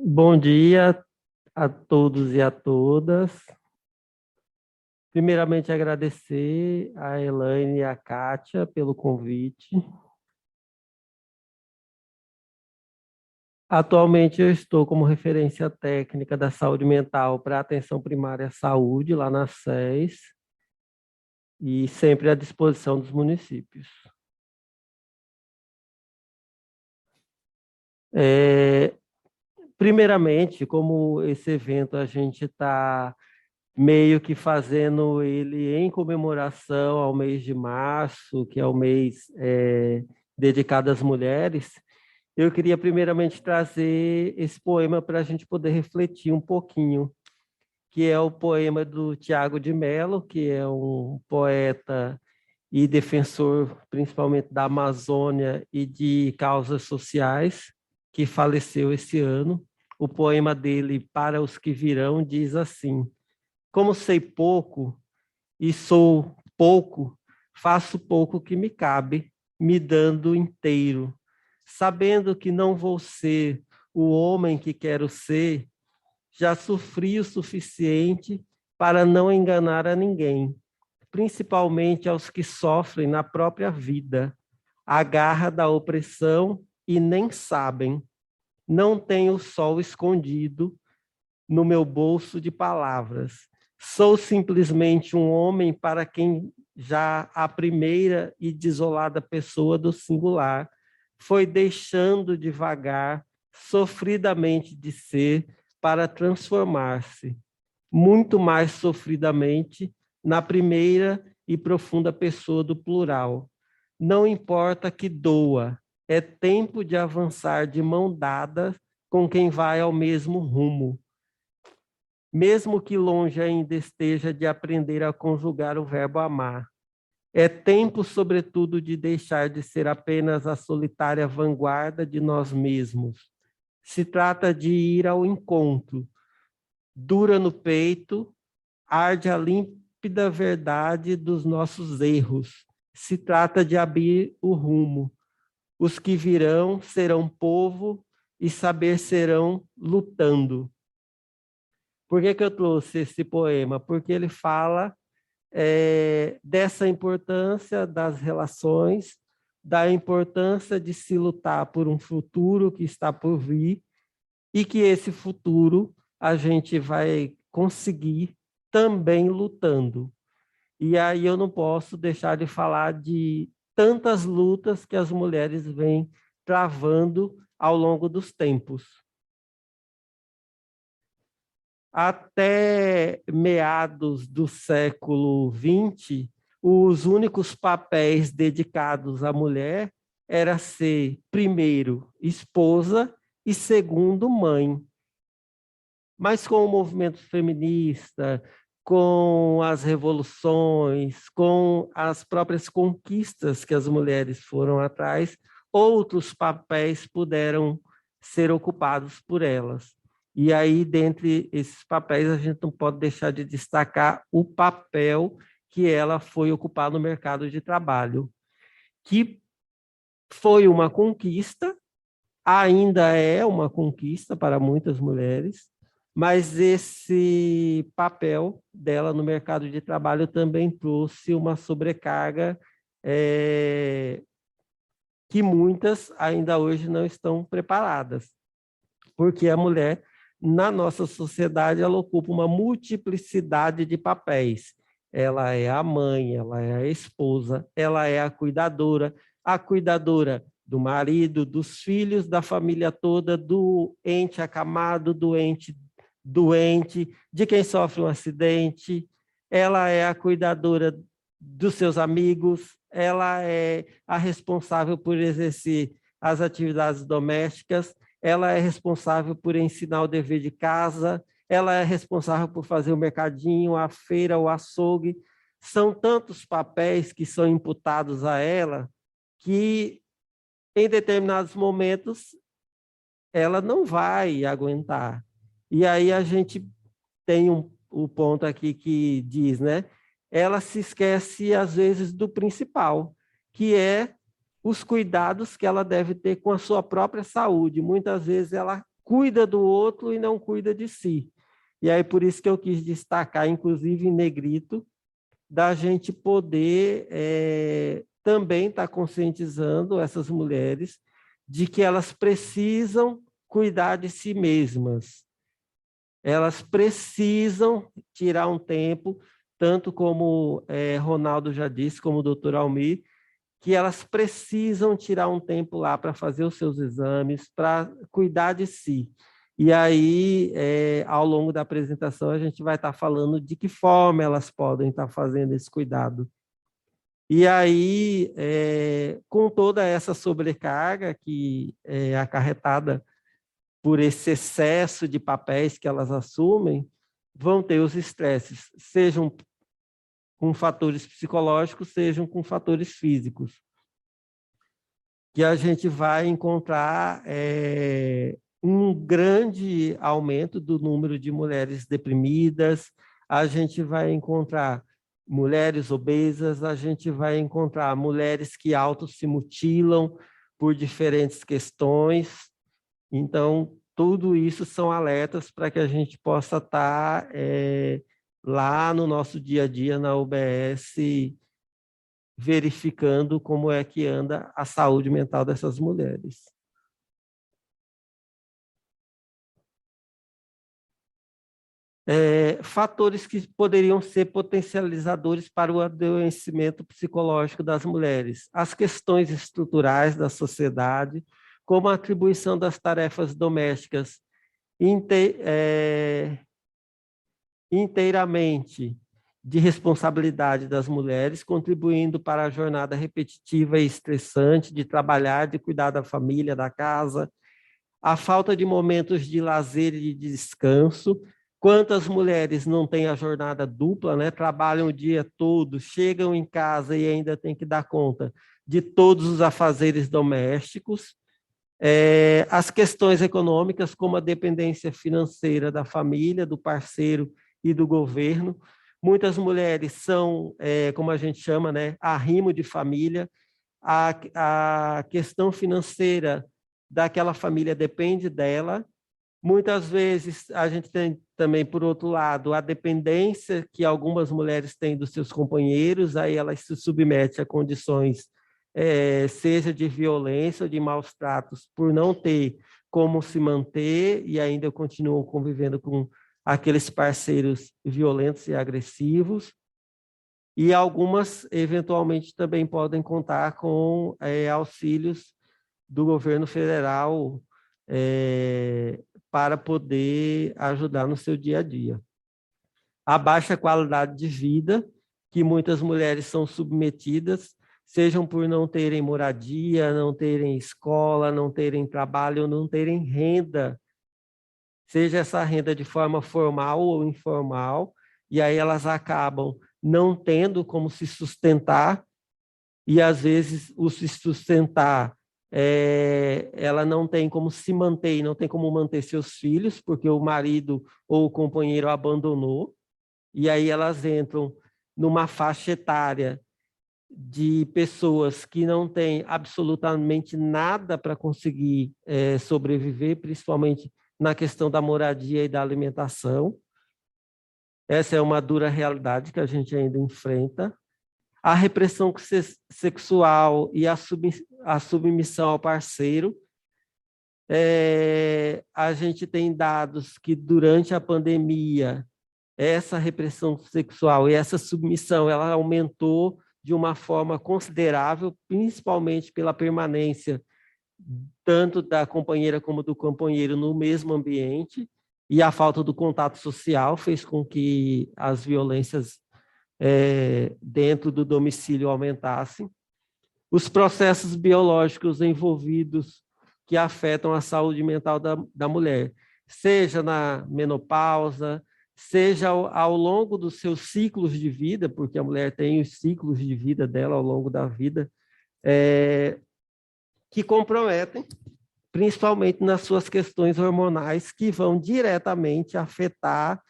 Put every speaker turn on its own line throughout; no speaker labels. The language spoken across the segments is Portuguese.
Bom dia a todos e a todas. Primeiramente, agradecer a Elaine e a Kátia pelo convite. Atualmente, eu estou como referência técnica da saúde mental para a atenção primária à saúde, lá na SES, e sempre à disposição dos municípios. Primeiramente, como esse evento a gente está meio que fazendo ele em comemoração ao mês de março, que é o mês dedicado às mulheres, eu queria primeiramente trazer esse poema para a gente poder refletir um pouquinho, que é o poema do Tiago de Mello, que é um poeta e defensor principalmente da Amazônia e de causas sociais, que faleceu esse ano. O poema dele, Para os que Virão, diz assim: como sei pouco e sou pouco, faço pouco que me cabe, me dando inteiro. Sabendo que não vou ser o homem que quero ser, já sofri o suficiente para não enganar a ninguém, principalmente aos que sofrem na própria vida, a garra da opressão e nem sabem. Não tenho o sol escondido no meu bolso de palavras. Sou simplesmente um homem para quem já a primeira e desolada pessoa do singular foi deixando devagar, sofridamente de ser, para transformar-se, muito mais sofridamente, na primeira e profunda pessoa do plural. Não importa que doa, é tempo de avançar de mão dada com quem vai ao mesmo rumo, mesmo que longe ainda esteja de aprender a conjugar o verbo amar. É tempo, sobretudo, de deixar de ser apenas a solitária vanguarda de nós mesmos. Se trata de ir ao encontro. Dura no peito, arde a límpida verdade dos nossos erros. Se trata de abrir o rumo. Os que virão serão povo e saber serão lutando. Por que eu trouxe esse poema? Porque ele fala dessa importância das relações, da importância de se lutar por um futuro que está por vir e que esse futuro a gente vai conseguir também lutando. E aí eu não posso deixar de falar de tantas lutas que as mulheres vêm travando ao longo dos tempos. Até meados do século XX, os únicos papéis dedicados à mulher era ser, primeiro, esposa e, segundo, mãe. Mas com o movimento feminista, com as revoluções, com as próprias conquistas que as mulheres foram atrás, outros papéis puderam ser ocupados por elas. E aí, dentre esses papéis, a gente não pode deixar de destacar o papel que ela foi ocupar no mercado de trabalho, que foi uma conquista, ainda é uma conquista para muitas mulheres, mas esse papel dela no mercado de trabalho também trouxe uma sobrecarga que muitas ainda hoje não estão preparadas, porque a mulher, na nossa sociedade, ela ocupa uma multiplicidade de papéis. Ela é a mãe, ela é a esposa, ela é a cuidadora do marido, dos filhos, da família toda, do ente acamado, do ente doente, de quem sofre um acidente. Ela é a cuidadora dos seus amigos, ela é a responsável por exercer as atividades domésticas, ela é responsável por ensinar o dever de casa, ela é responsável por fazer o mercadinho, a feira, o açougue. São tantos papéis que são imputados a ela que, em determinados momentos, ela não vai aguentar. E aí a gente tem o ponto aqui que diz, né? Ela se esquece, às vezes, do principal, que é os cuidados que ela deve ter com a sua própria saúde. Muitas vezes ela cuida do outro e não cuida de si. E aí, por isso que eu quis destacar, inclusive em negrito, da gente poder também estar conscientizando essas mulheres de que elas precisam cuidar de si mesmas. Elas precisam tirar um tempo, tanto como Ronaldo já disse, como o doutor Almir, que elas precisam tirar um tempo lá para fazer os seus exames, para cuidar de si. E aí, ao longo da apresentação, a gente vai estar falando de que forma elas podem estar fazendo esse cuidado. E aí, com toda essa sobrecarga que é acarretada por esse excesso de papéis que elas assumem, vão ter os estresses, sejam com fatores psicológicos, sejam com fatores físicos, que a gente vai encontrar um grande aumento do número de mulheres deprimidas, a gente vai encontrar mulheres obesas, a gente vai encontrar mulheres que se mutilam por diferentes questões. Então, tudo isso são alertas para que a gente possa estar lá no nosso dia a dia na UBS, verificando como é que anda a saúde mental dessas mulheres. Fatores que poderiam ser potencializadores para o adoecimento psicológico das mulheres. As questões estruturais da sociedade, como a atribuição das tarefas domésticas inteiramente de responsabilidade das mulheres, contribuindo para a jornada repetitiva e estressante de trabalhar, de cuidar da família, da casa, a falta de momentos de lazer e de descanso. Quantas mulheres não têm a jornada dupla, né? Trabalham o dia todo, chegam em casa e ainda têm que dar conta de todos os afazeres domésticos. As questões econômicas, como a dependência financeira da família, do parceiro e do governo. Muitas mulheres são, como a gente chama, né, arrimo de família. A questão financeira daquela família depende dela. Muitas vezes a gente tem também, por outro lado, a dependência que algumas mulheres têm dos seus companheiros, aí elas se submetem a condições, seja de violência ou de maus tratos, por não ter como se manter e ainda continuam convivendo com aqueles parceiros violentos e agressivos. E algumas, eventualmente, também podem contar com auxílios do governo federal para poder ajudar no seu dia a dia. A baixa qualidade de vida, que muitas mulheres são submetidas, sejam por não terem moradia, não terem escola, não terem trabalho, não terem renda, seja essa renda de forma formal ou informal, e aí elas acabam não tendo como se sustentar, e às vezes o se sustentar, ela não tem como se manter, não tem como manter seus filhos, porque o marido ou o companheiro abandonou, e aí elas entram numa faixa etária de pessoas que não têm absolutamente nada para conseguir sobreviver, principalmente na questão da moradia e da alimentação. Essa é uma dura realidade que a gente ainda enfrenta. A repressão sexual e a submissão ao parceiro. A gente tem dados que durante a pandemia, essa repressão sexual e essa submissão, ela aumentou de uma forma considerável, principalmente pela permanência tanto da companheira como do companheiro no mesmo ambiente, e a falta do contato social fez com que as violências dentro do domicílio aumentassem. Os processos biológicos envolvidos que afetam a saúde mental da mulher, seja na menopausa, seja ao longo dos seus ciclos de vida, porque a mulher tem os ciclos de vida dela ao longo da vida, que comprometem, principalmente nas suas questões hormonais, que vão diretamente afetar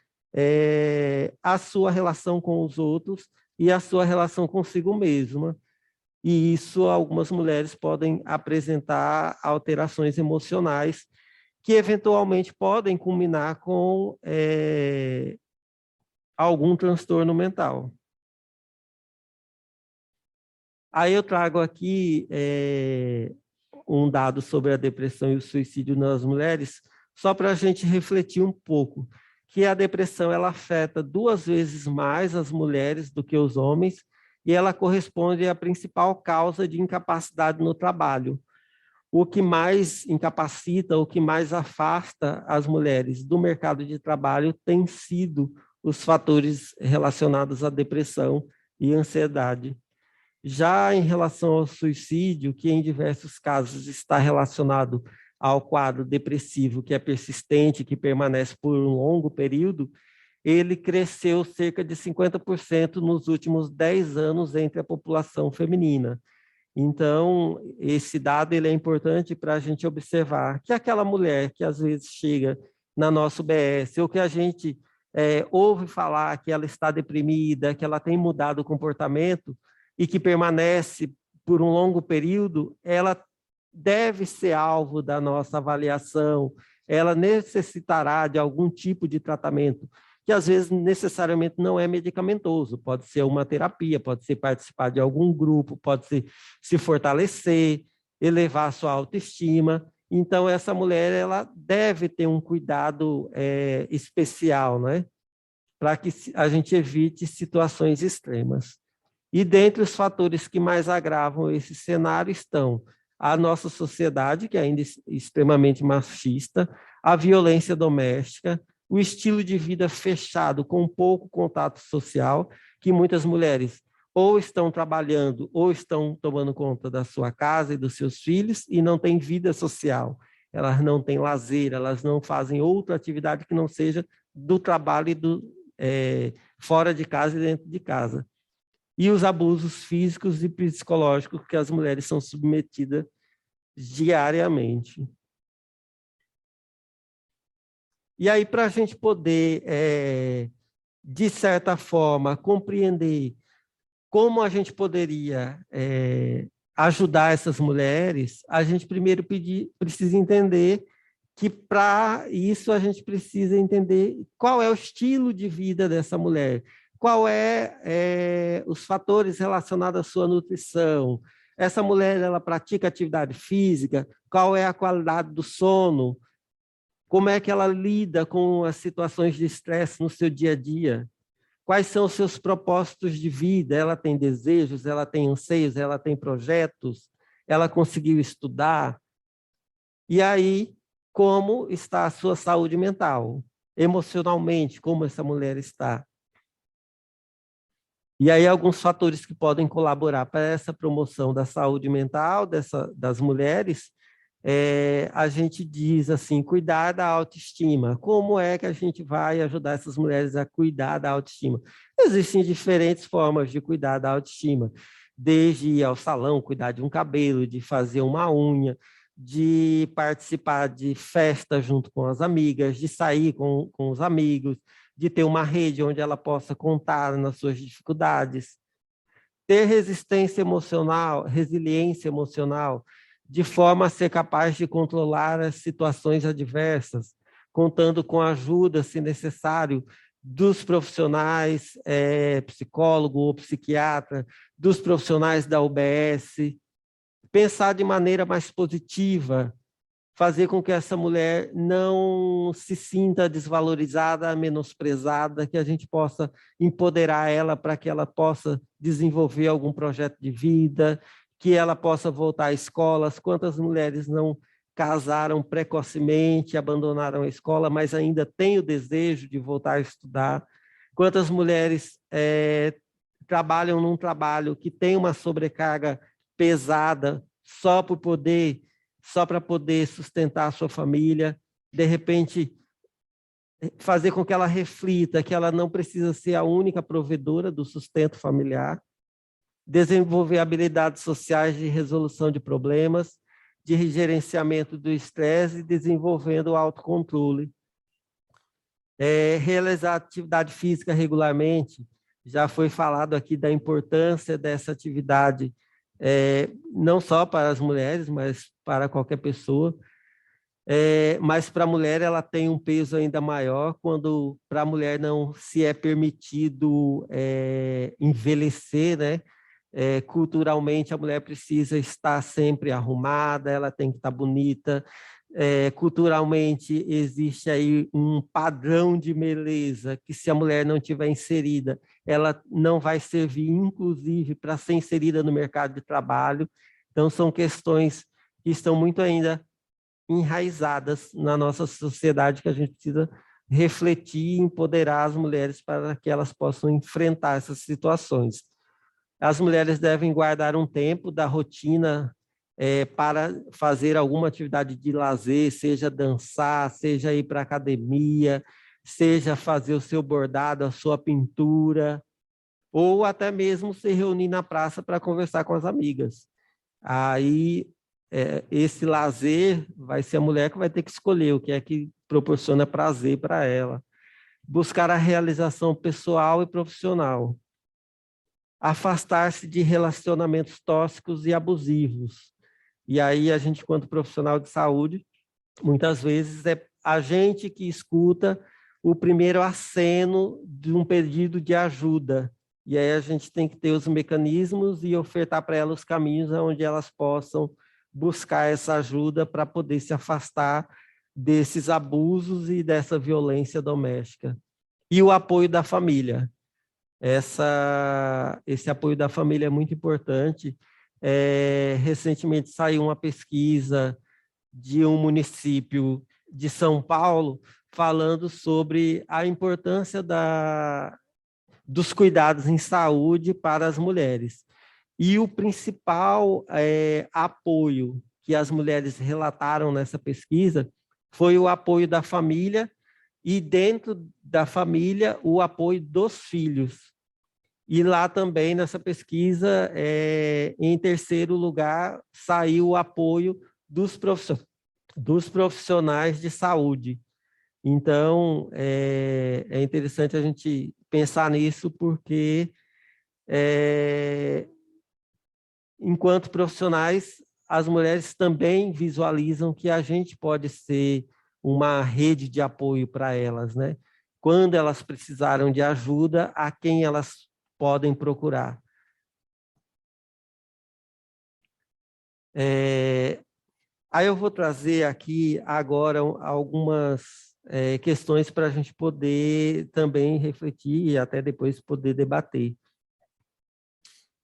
a sua relação com os outros e a sua relação consigo mesma. E isso, algumas mulheres podem apresentar alterações emocionais que eventualmente podem culminar com algum transtorno mental. Aí eu trago aqui um dado sobre a depressão e o suicídio nas mulheres, só para a gente refletir um pouco, que a depressão ela afeta 2 vezes mais as mulheres do que os homens, e ela corresponde à principal causa de incapacidade no trabalho. O que mais incapacita, o que mais afasta as mulheres do mercado de trabalho tem sido os fatores relacionados à depressão e ansiedade. Já em relação ao suicídio, que em diversos casos está relacionado ao quadro depressivo, que é persistente, que permanece por um longo período, ele cresceu cerca de 50% nos últimos 10 anos entre a população feminina. Então, esse dado ele é importante para a gente observar que aquela mulher que às vezes chega na nossa UBS, ou que a gente ouve falar que ela está deprimida, que ela tem mudado o comportamento e que permanece por um longo período, ela deve ser alvo da nossa avaliação, ela necessitará de algum tipo de tratamento, que às vezes necessariamente não é medicamentoso, pode ser uma terapia, pode ser participar de algum grupo, pode ser se fortalecer, elevar a sua autoestima. Então, essa mulher ela deve ter um cuidado especial, né? Para que a gente evite situações extremas. E dentre os fatores que mais agravam esse cenário estão a nossa sociedade, que ainda é extremamente machista, a violência doméstica, o estilo de vida fechado, com pouco contato social, que muitas mulheres ou estão trabalhando ou estão tomando conta da sua casa e dos seus filhos e não têm vida social. Elas não têm lazer, elas não fazem outra atividade que não seja do trabalho e fora de casa e dentro de casa. E os abusos físicos e psicológicos que as mulheres são submetidas diariamente. E aí, para a gente poder, de certa forma, compreender como a gente poderia ajudar essas mulheres, a gente primeiro precisa entender que, para isso, a gente precisa entender qual é o estilo de vida dessa mulher, qual os fatores relacionados à sua nutrição. Essa mulher, ela pratica atividade física? Qual é a qualidade do sono? Como é que ela lida com as situações de estresse no seu dia a dia? Quais são os seus propósitos de vida? Ela tem desejos, ela tem anseios, ela tem projetos, ela conseguiu estudar? E aí, como está a sua saúde mental? Emocionalmente, como essa mulher está? E aí, alguns fatores que podem colaborar para essa promoção da saúde mental das mulheres, a gente diz assim, cuidar da autoestima. Como é que a gente vai ajudar essas mulheres a cuidar da autoestima? Existem diferentes formas de cuidar da autoestima, desde ir ao salão, cuidar de um cabelo, de fazer uma unha, de participar de festa junto com as amigas, de sair com os amigos, de ter uma rede onde ela possa contar nas suas dificuldades, ter resistência emocional, resiliência emocional, de forma a ser capaz de controlar as situações adversas, contando com a ajuda, se necessário, dos profissionais, psicólogo ou psiquiatra, dos profissionais da UBS, pensar de maneira mais positiva, fazer com que essa mulher não se sinta desvalorizada, menosprezada, que a gente possa empoderar ela para que ela possa desenvolver algum projeto de vida, que ela possa voltar à escola. Quantas mulheres não casaram precocemente, abandonaram a escola, mas ainda têm o desejo de voltar a estudar? Quantas mulheres trabalham num trabalho que tem uma sobrecarga pesada só para poder sustentar a sua família, de repente fazer com que ela reflita que ela não precisa ser a única provedora do sustento familiar, desenvolver habilidades sociais de resolução de problemas, de gerenciamento do estresse e desenvolvendo o autocontrole. Realizar atividade física regularmente, já foi falado aqui da importância dessa atividade, não só para as mulheres, mas para qualquer pessoa. mas para a mulher ela tem um peso ainda maior quando para a mulher não se é permitido envelhecer, né? Culturalmente a mulher precisa estar sempre arrumada, ela tem que estar bonita. Culturalmente existe aí um padrão de beleza que se a mulher não tiver inserida, ela não vai servir, inclusive, para ser inserida no mercado de trabalho. Então são questões que estão muito ainda enraizadas na nossa sociedade que a gente precisa refletir e empoderar as mulheres para que elas possam enfrentar essas situações. As mulheres devem guardar um tempo da rotina para fazer alguma atividade de lazer, seja dançar, seja ir para a academia, seja fazer o seu bordado, a sua pintura, ou até mesmo se reunir na praça para conversar com as amigas. Aí, esse lazer vai ser a mulher que vai ter que escolher o que é que proporciona prazer para ela. Buscar a realização pessoal e profissional. Afastar-se de relacionamentos tóxicos e abusivos. E aí a gente, enquanto profissional de saúde, muitas vezes é a gente que escuta o primeiro aceno de um pedido de ajuda. E aí a gente tem que ter os mecanismos e ofertar para elas os caminhos onde elas possam buscar essa ajuda para poder se afastar desses abusos e dessa violência doméstica. E o apoio da família. Esse apoio da família é muito importante. Recentemente saiu uma pesquisa de um município de São Paulo falando sobre a importância dos cuidados em saúde para as mulheres. E o principal apoio que as mulheres relataram nessa pesquisa foi o apoio da família e, dentro da família, o apoio dos filhos. E lá também, nessa pesquisa, em terceiro lugar, saiu o apoio dos profissionais de saúde. Então, é interessante a gente pensar nisso, porque, enquanto profissionais, as mulheres também visualizam que a gente pode ser uma rede de apoio para elas, né? Quando elas precisaram de ajuda, a quem elas podem procurar. Aí eu vou trazer aqui agora algumas questões para a gente poder também refletir e até depois poder debater.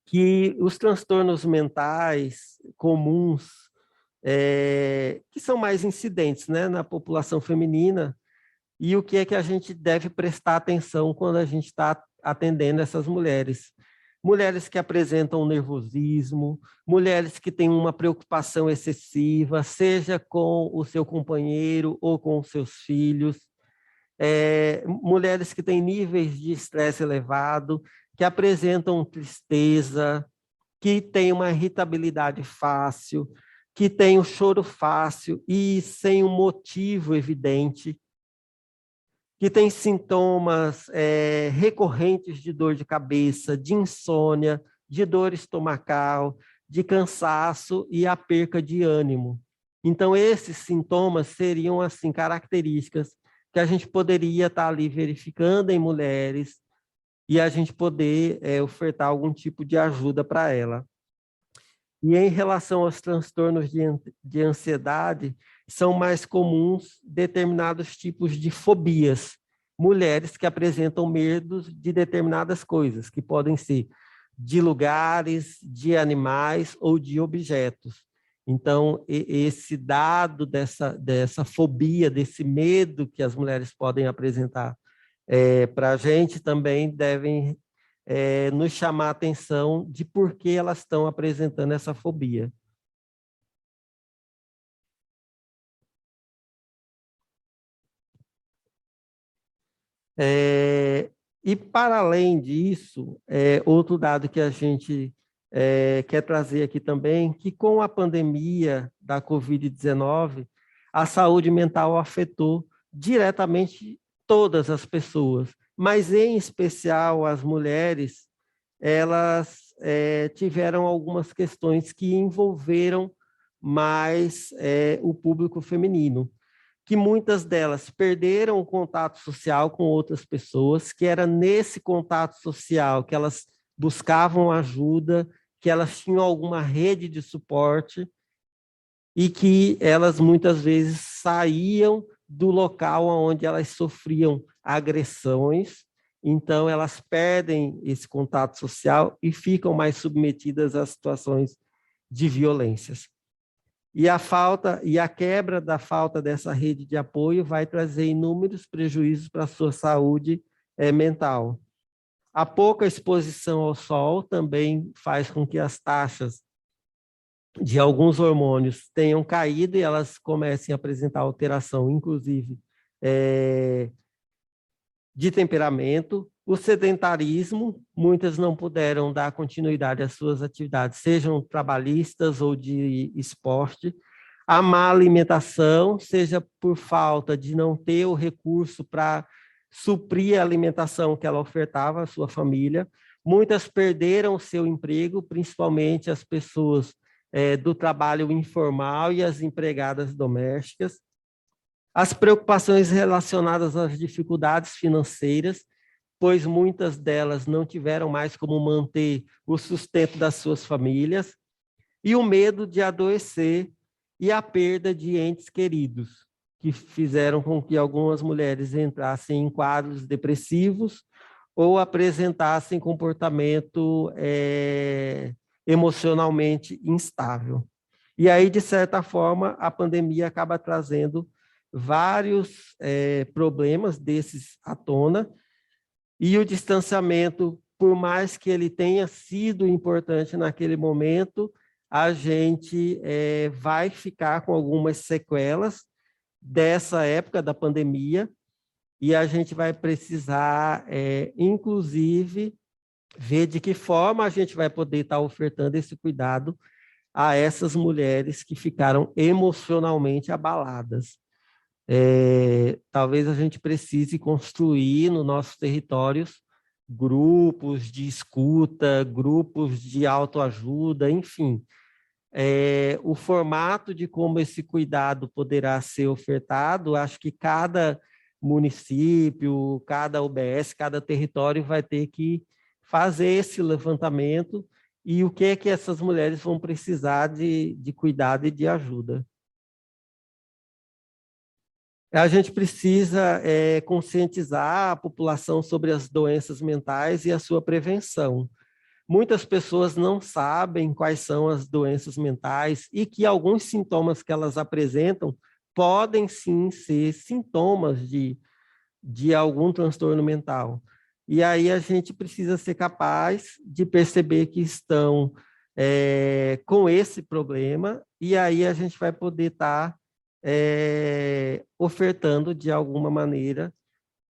Que os transtornos mentais comuns, que são mais incidentes, né, na população feminina, e o que é que a gente deve prestar atenção quando a gente está atendendo essas mulheres. Mulheres que apresentam nervosismo, mulheres que têm uma preocupação excessiva, seja com o seu companheiro ou com os seus filhos, mulheres que têm níveis de estresse elevado, que apresentam tristeza, que têm uma irritabilidade fácil, que têm um choro fácil e sem um motivo evidente, que tem sintomas recorrentes de dor de cabeça, de insônia, de dor estomacal, de cansaço e a perca de ânimo. Então, esses sintomas seriam, assim, características que a gente poderia estar ali verificando em mulheres e a gente poder ofertar algum tipo de ajuda para ela. E em relação aos transtornos de ansiedade, são mais comuns determinados tipos de fobias. Mulheres que apresentam medos de determinadas coisas, que podem ser de lugares, de animais ou de objetos. Então, esse dado dessa fobia, desse medo que as mulheres podem apresentar para a gente também devem nos chamar a atenção de por que elas estão apresentando essa fobia. E, para além disso, outro dado que a gente quer trazer aqui também, que com a pandemia da Covid-19, a saúde mental afetou diretamente todas as pessoas, mas em especial as mulheres, elas tiveram algumas questões que envolveram mais o público feminino. que muitas delas perderam o contato social com outras pessoas, que era nesse contato social que elas buscavam ajuda, que elas tinham alguma rede de suporte e que elas muitas vezes saíam do local onde elas sofriam agressões, então elas perdem esse contato social e ficam mais submetidas a situações de violências. E a quebra da falta dessa rede de apoio vai trazer inúmeros prejuízos para a sua saúde mental. A pouca exposição ao sol também faz com que as taxas de alguns hormônios tenham caído e elas comecem a apresentar alteração, inclusive, de temperamento. O sedentarismo, muitas não puderam dar continuidade às suas atividades, sejam trabalhistas ou de esporte. A má alimentação, seja por falta de não ter o recurso para suprir a alimentação que ela ofertava à sua família. Muitas perderam o seu emprego, principalmente as pessoas do trabalho informal e as empregadas domésticas. As preocupações relacionadas às dificuldades financeiras, pois muitas delas não tiveram mais como manter o sustento das suas famílias, e o medo de adoecer e a perda de entes queridos, que fizeram com que algumas mulheres entrassem em quadros depressivos ou apresentassem comportamento emocionalmente instável. E aí, de certa forma, a pandemia acaba trazendo vários problemas desses à tona, e o distanciamento, por mais que ele tenha sido importante naquele momento, a gente vai ficar com algumas sequelas dessa época da pandemia, e a gente vai precisar, inclusive, ver de que forma a gente vai poder estar ofertando esse cuidado a essas mulheres que ficaram emocionalmente abaladas. Talvez a gente precise construir nos nossos territórios grupos de escuta, grupos de autoajuda, enfim. O formato de como esse cuidado poderá ser ofertado, acho que cada município, cada UBS, cada território vai ter que fazer esse levantamento e o que é que essas mulheres vão precisar de cuidado e de ajuda. A gente precisa conscientizar a população sobre as doenças mentais e a sua prevenção. Muitas pessoas não sabem quais são as doenças mentais e que alguns sintomas que elas apresentam podem sim ser sintomas de algum transtorno mental. E aí a gente precisa ser capaz de perceber que estão com esse problema, e aí a gente vai poder estar ofertando de alguma maneira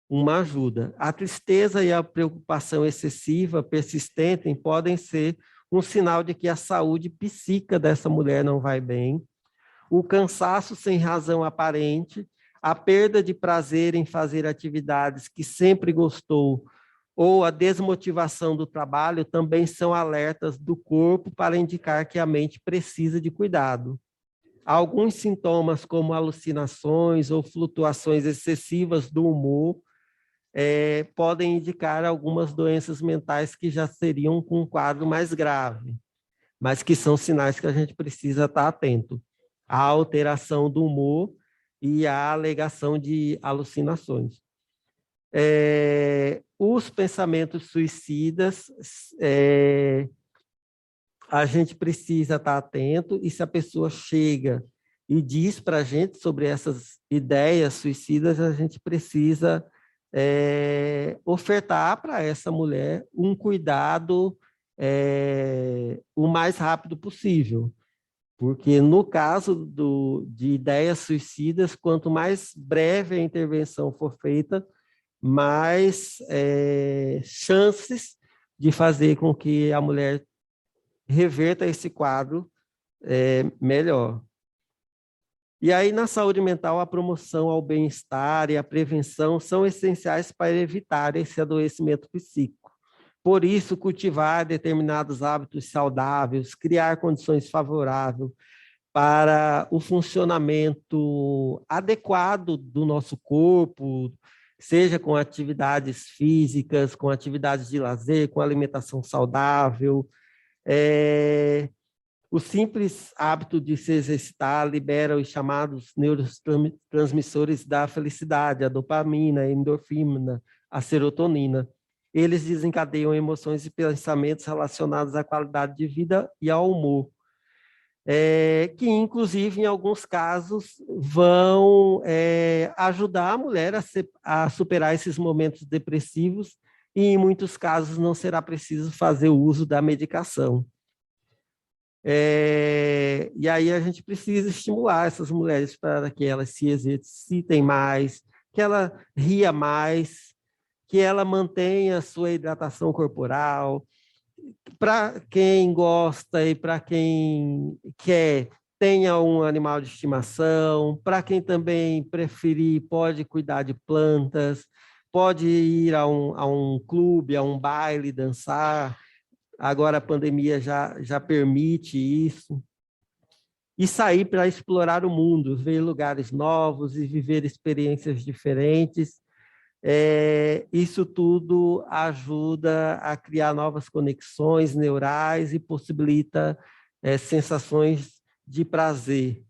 uma ajuda. A tristeza e a preocupação excessiva, persistente, podem ser um sinal de que a saúde psíquica dessa mulher não vai bem. O cansaço sem razão aparente, a perda de prazer em fazer atividades que sempre gostou, ou a desmotivação do trabalho também são alertas do corpo para indicar que a mente precisa de cuidado. Alguns sintomas, como alucinações ou flutuações excessivas do humor, podem indicar algumas doenças mentais que já seriam com um quadro mais grave, mas que são sinais que a gente precisa estar atento. A alteração do humor e a alegação de alucinações. Os pensamentos suicidas, a gente precisa estar atento, e se a pessoa chega e diz para a gente sobre essas ideias suicidas, a gente precisa ofertar para essa mulher um cuidado o mais rápido possível. Porque no caso de ideias suicidas, quanto mais breve a intervenção for feita, mais chances de fazer com que a mulher reverta esse quadro melhor. E aí, na saúde mental, a promoção ao bem-estar e a prevenção são essenciais para evitar esse adoecimento psíquico. Por isso, cultivar determinados hábitos saudáveis, criar condições favoráveis para o funcionamento adequado do nosso corpo, seja com atividades físicas, com atividades de lazer, com alimentação saudável. O simples hábito de se exercitar libera os chamados neurotransmissores da felicidade, a dopamina, a endorfina, a serotonina. Eles desencadeiam emoções e pensamentos relacionados à qualidade de vida e ao humor, que, inclusive, em alguns casos, vão ajudar a mulher a superar esses momentos depressivos e, em muitos casos, não será preciso fazer o uso da medicação. E aí a gente precisa estimular essas mulheres para que elas se exercitem mais, que ela ria mais, que ela mantenha a sua hidratação corporal. Para quem gosta e para quem quer, tenha um animal de estimação. Para quem também preferir, pode cuidar de plantas, pode ir a um clube, a um baile, dançar. Agora a pandemia já permite isso. E sair para explorar o mundo, ver lugares novos e viver experiências diferentes. Isso tudo ajuda a criar novas conexões neurais e possibilita sensações de prazer.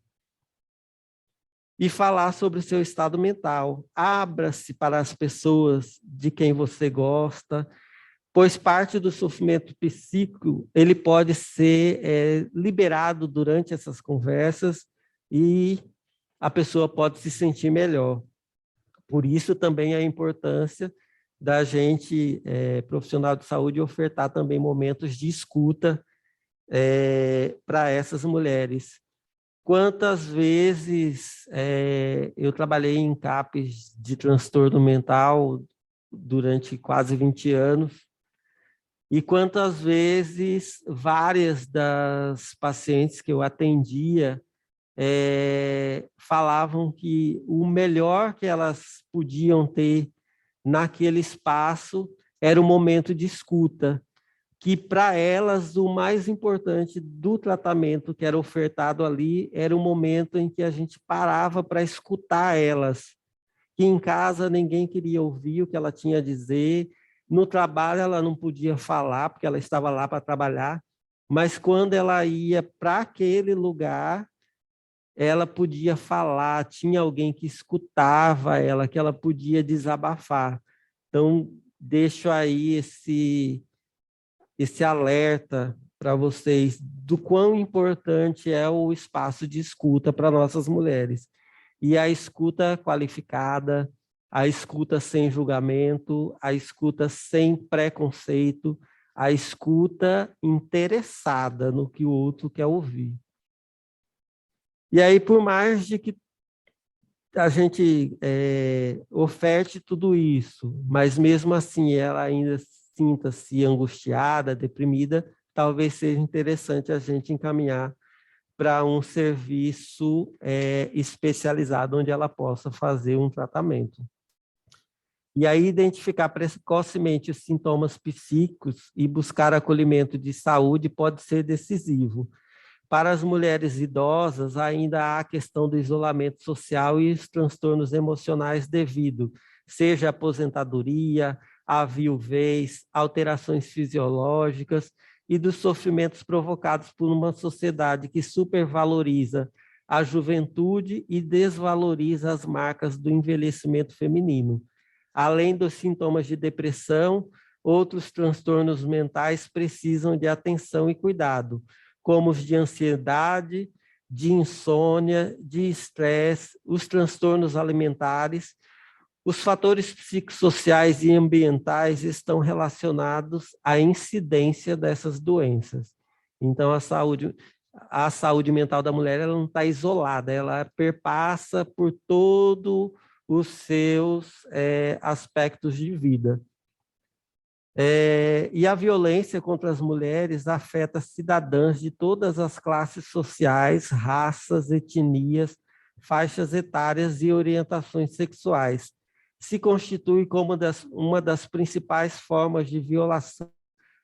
E falar sobre o seu estado mental. Abra-se para as pessoas de quem você gosta, pois parte do sofrimento psíquico ele pode ser liberado durante essas conversas e a pessoa pode se sentir melhor. Por isso também a importância da gente, profissional de saúde, ofertar também momentos de escuta para essas mulheres. Quantas vezes eu trabalhei em CAPs de transtorno mental durante quase 20 anos, e quantas vezes várias das pacientes que eu atendia falavam que o melhor que elas podiam ter naquele espaço era o momento de escuta, que para elas o mais importante do tratamento que era ofertado ali era o momento em que a gente parava para escutar elas, que em casa ninguém queria ouvir o que ela tinha a dizer, no trabalho ela não podia falar porque ela estava lá para trabalhar, mas quando ela ia para aquele lugar, ela podia falar, tinha alguém que escutava ela, que ela podia desabafar. Então, deixo aí esse alerta para vocês do quão importante é o espaço de escuta para nossas mulheres. E a escuta qualificada, a escuta sem julgamento, a escuta sem preconceito, a escuta interessada no que o outro quer ouvir. E aí, por mais de que a gente oferte tudo isso, mas mesmo assim ela ainda sinta-se angustiada, deprimida, talvez seja interessante a gente encaminhar para um serviço especializado onde ela possa fazer um tratamento. E aí identificar precocemente os sintomas psíquicos e buscar acolhimento de saúde pode ser decisivo. Para as mulheres idosas, ainda há a questão do isolamento social e os transtornos emocionais devido, seja a aposentadoria, a viuvez, alterações fisiológicas e dos sofrimentos provocados por uma sociedade que supervaloriza a juventude e desvaloriza as marcas do envelhecimento feminino. Além dos sintomas de depressão, outros transtornos mentais precisam de atenção e cuidado, como os de ansiedade, de insônia, de estresse, os transtornos alimentares. Os fatores psicossociais e ambientais estão relacionados à incidência dessas doenças. Então, a saúde mental da mulher ela não está isolada, ela perpassa por todos os seus aspectos de vida. E a violência contra as mulheres afeta cidadãs de todas as classes sociais, raças, etnias, faixas etárias e orientações sexuais. Se constitui como uma das principais formas de violação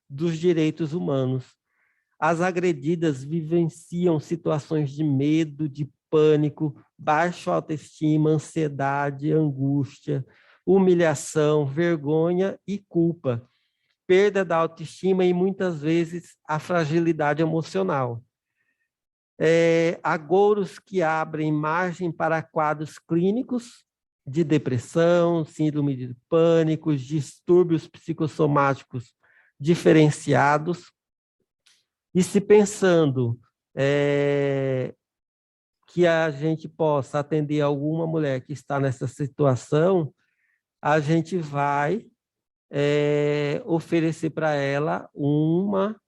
dos direitos humanos. as agredidas vivenciam situações de medo, de pânico, baixa autoestima, ansiedade, angústia, humilhação, vergonha e culpa, perda da autoestima e muitas vezes a fragilidade emocional. Agouros que abrem margem para quadros clínicos de depressão, síndrome de pânico, distúrbios psicossomáticos diferenciados. E se pensando que a gente possa atender alguma mulher que está nessa situação, a gente vai oferecer para ela uma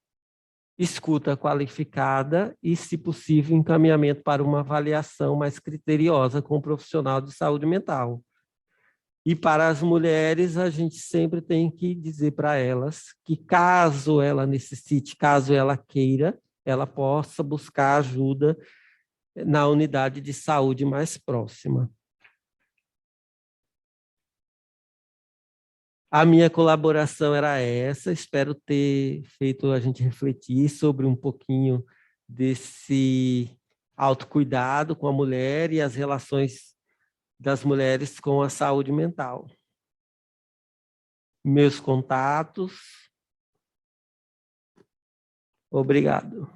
escuta qualificada e, se possível, encaminhamento para uma avaliação mais criteriosa com o profissional de saúde mental. E para as mulheres, a gente sempre tem que dizer para elas que, caso ela necessite, caso ela queira, ela possa buscar ajuda na unidade de saúde mais próxima. A minha colaboração era essa, espero ter feito a gente refletir sobre um pouquinho desse autocuidado com a mulher e as relações das mulheres com a saúde mental. Meus contatos. Obrigado.